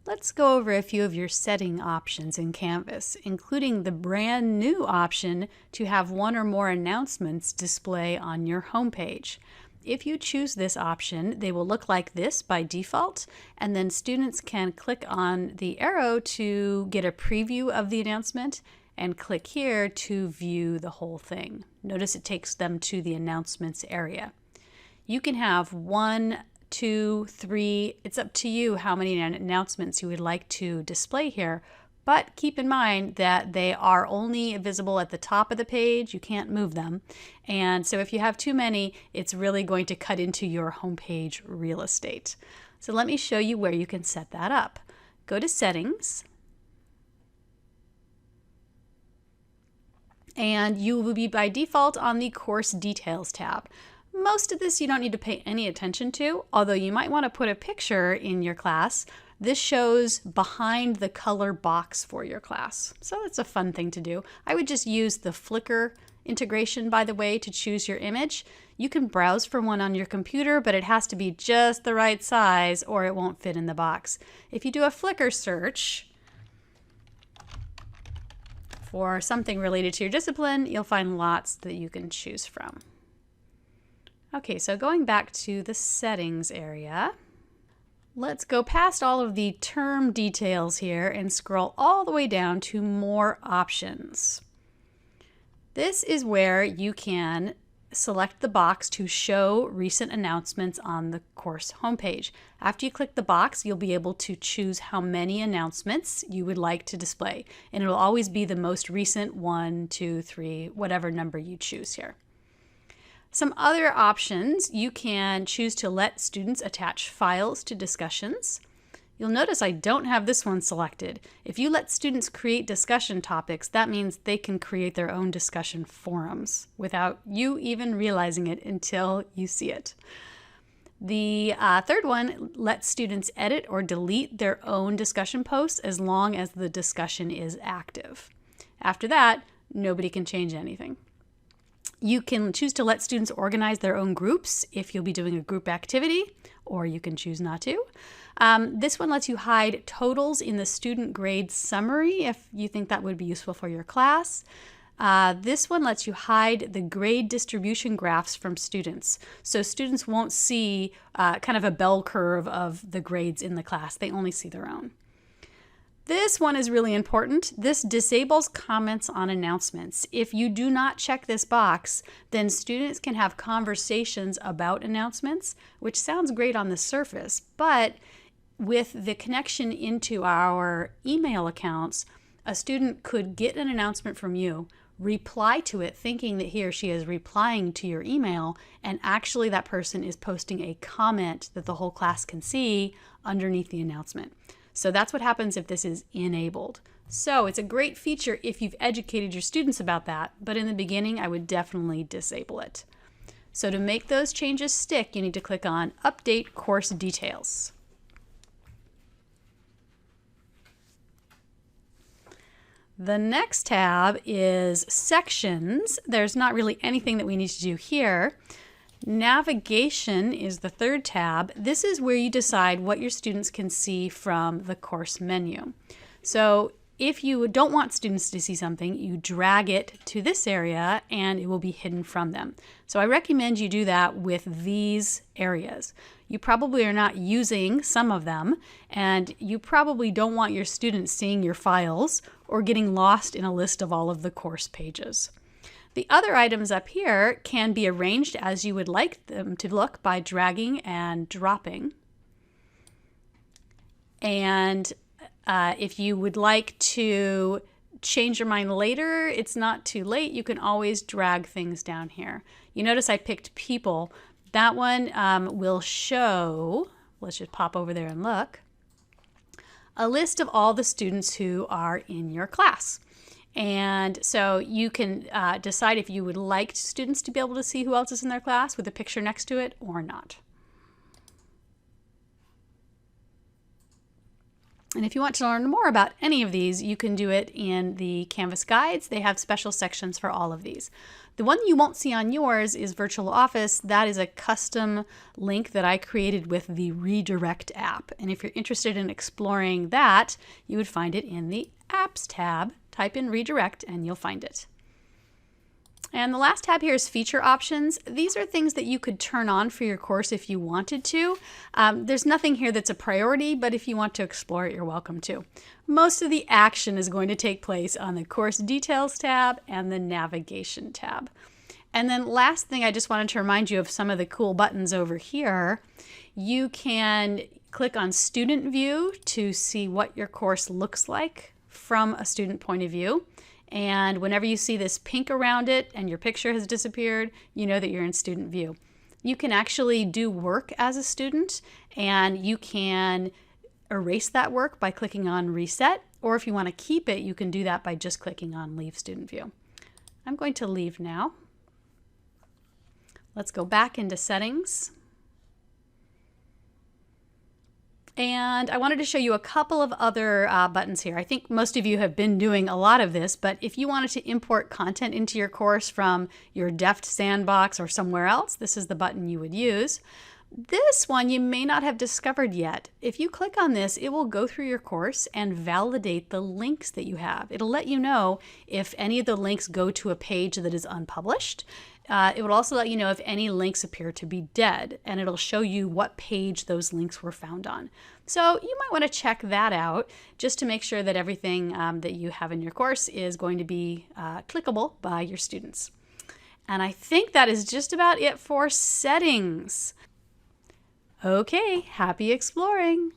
Let's go over a few of your setting options in Canvas, including the brand new option to have one or more announcements display on your homepage. If you choose this option, they will look like this by default, and then students can click on the arrow to get a preview of the announcement and click here to view the whole thing. Notice it takes them to the announcements area. You can have 1, 2, 3, it's up to you how many announcements you would like to display here, but keep in mind that they are only visible at the top of the page. You can't move them. And so if you have too many, it's really going to cut into your homepage real estate. So let me show you where you can set that up. Go to Settings, and you will be by default on the Course Details tab. Most of this you don't need to pay any attention to, although you might want to put a picture in your class. This shows behind the color box for your class. So that's a fun thing to do. I would just use the Flickr integration, by the way, to choose your image. You can browse for one on your computer, but it has to be just the right size or it won't fit in the box. If you do a Flickr search for something related to your discipline, you'll find lots that you can choose from. Okay, so going back to the settings area, let's go past all of the term details here and scroll all the way down to more options. This is where you can select the box to show recent announcements on the course homepage. After you click the box, you'll be able to choose how many announcements you would like to display, and it will always be the most recent 1, 2, 3, whatever number you choose here. Some other options, you can choose to let students attach files to discussions. You'll notice I don't have this one selected. If you let students create discussion topics, that means they can create their own discussion forums without you even realizing it until you see it. The third one lets students edit or delete their own discussion posts as long as the discussion is active. After that, nobody can change anything. You can choose to let students organize their own groups if you'll be doing a group activity, or you can choose not to. This one lets you hide totals in the student grade summary if you think that would be useful for your class. This one lets you hide the grade distribution graphs from students. So students won't see kind of a bell curve of the grades in the class. They only see their own. This one is really important. This disables comments on announcements. If you do not check this box, then students can have conversations about announcements, which sounds great on the surface, but with the connection into our email accounts, a student could get an announcement from you, reply to it thinking that he or she is replying to your email, and actually that person is posting a comment that the whole class can see underneath the announcement. So that's what happens if this is enabled. So it's a great feature if you've educated your students about that, but in the beginning I would definitely disable it. So to make those changes stick, you need to click on Update Course Details. The next tab is Sections. There's not really anything that we need to do here. Navigation is the third tab. This is where you decide what your students can see from the course menu. So if you don't want students to see something, you drag it to this area and it will be hidden from them. So I recommend you do that with these areas. You probably are not using some of them, and you probably don't want your students seeing your files or getting lost in a list of all of the course pages. The other items up here can be arranged as you would like them to look by dragging and dropping. And if you would like to change your mind later, it's not too late. You can always drag things down here. You notice I picked people. That one will show, let's just pop over there and look, a list of all the students who are in your class. And so you can decide if you would like students to be able to see who else is in their class with a picture next to it or not. And if you want to learn more about any of these, you can do it in the Canvas guides. They have special sections for all of these. The one you won't see on yours is Virtual Office. That is a custom link that I created with the Redirect app. And if you're interested in exploring that, you would find it in the Apps tab. Type in Redirect and you'll find it. And the last tab here is feature options. These are things that you could turn on for your course if you wanted to. There's nothing here that's a priority, but if you want to explore it, you're welcome to. Most of the action is going to take place on the Course Details tab and the Navigation tab. And then last thing, I just wanted to remind you of some of the cool buttons over here. You can click on Student View to see what your course looks like from a student point of view. And whenever you see this pink around it and your picture has disappeared, you know that you're in student view. You can actually do work as a student, and you can erase that work by clicking on Reset, or if you want to keep it, you can do that by just clicking on Leave Student View. I'm going to leave now. Let's go back into Settings. And I wanted to show you a couple of other buttons here. I think most of you have been doing a lot of this, but if you wanted to import content into your course from your Deft Sandbox or somewhere else, this is the button you would use. This one you may not have discovered yet. If you click on this, it will go through your course and validate the links that you have. It'll let you know if any of the links go to a page that is unpublished. It will also let you know if any links appear to be dead, and it'll show you what page those links were found on. So you might want to check that out just to make sure that everything that you have in your course is going to be clickable by your students. And I think that is just about it for settings. Okay, happy exploring!